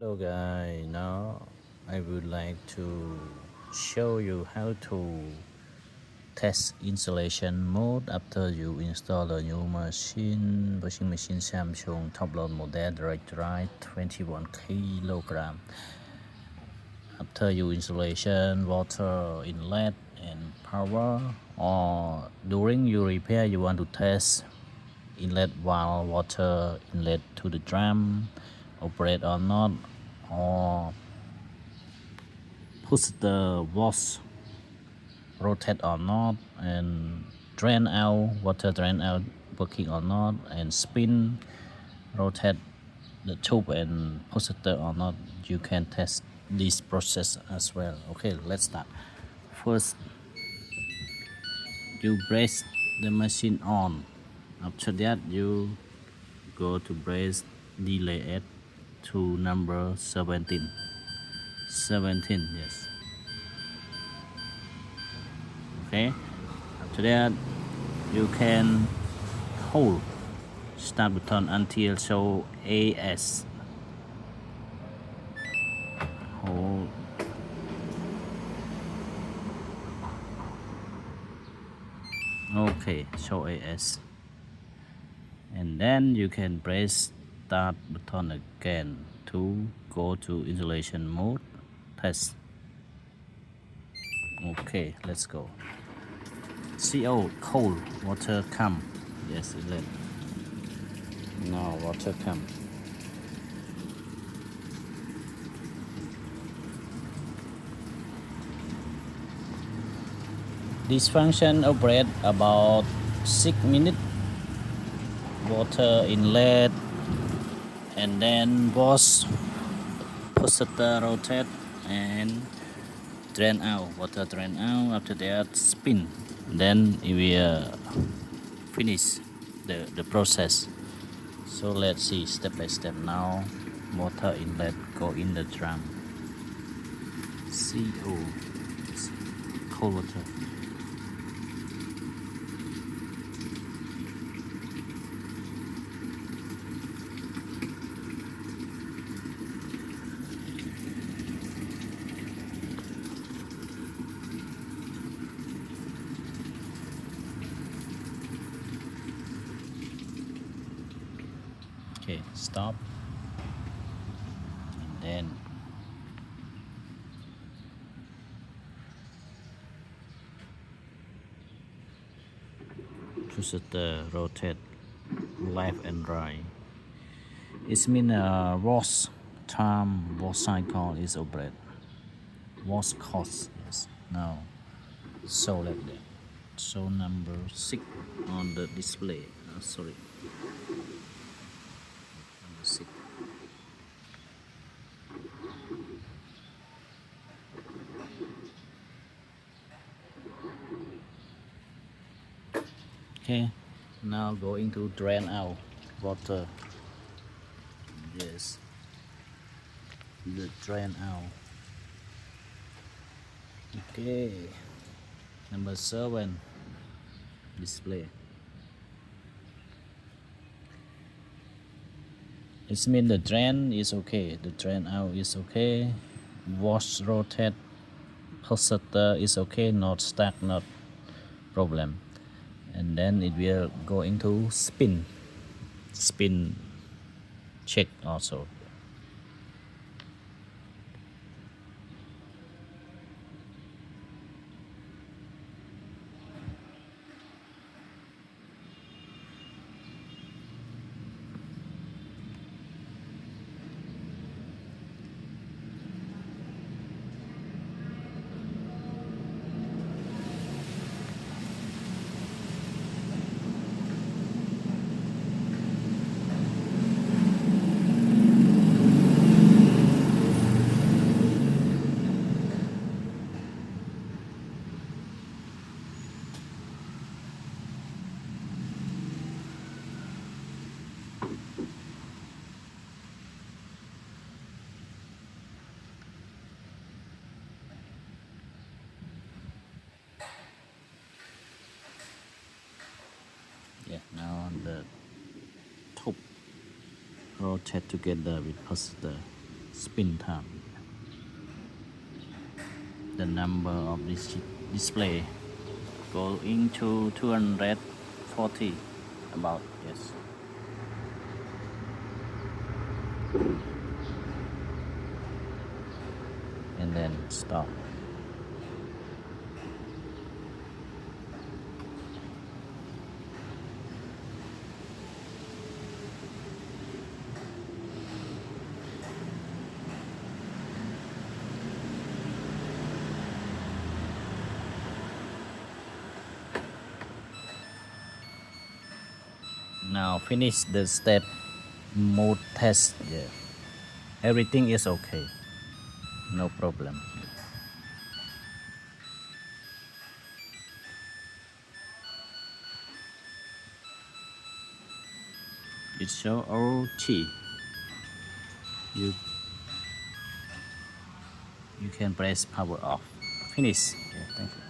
Hello guys, now I would like to show you how to test installation mode after you install a new washing machine Samsung top load model direct drive 21 kilogram. After you installation water inlet and power, or during your repair you want to test inlet valve water inlet to the drum operate or not, or push the wash rotate or not, and drain out water drain out working or not, and spin rotate the tube and positor or not. You can test this process as well. Okay, let's start. First, you brace the machine on. After that, you go to brace delay it to number 17, yes. Okay, after that you can hold start button until show AS. Hold. Okay, show AS, and then you can press start button again to go to installation mode test. Okay, let's go. CO cold water come. Yes, let now water come. This function operate about 6 minutes. Water inlet, and then wash positor rotate and drain out water drain out. After that spin, then it will finish the process. So let's see step by step. Now water inlet go in the drum. CO cold water. Okay, stop, and then positor rotate left and right. It means wash time, wash cycle is operate. Wash cost, yes. Now, so like that. So number 6 on the display. Sorry, number 6. Okay, now going to drain out water. Yes, the drain out. Okay, number 7 display. It means the drain is okay, the drain out is okay, wash rotate positor is okay, not stuck, not problem. And then it will go into spin check also. Yeah, now the top rotate together with positor. spin time. The number of this display going to 240 about, yes. And then stop. Now finish the step mode test. Yeah. Everything is okay. No problem. It show OT. You can press power off. Finish. Yeah, thank you.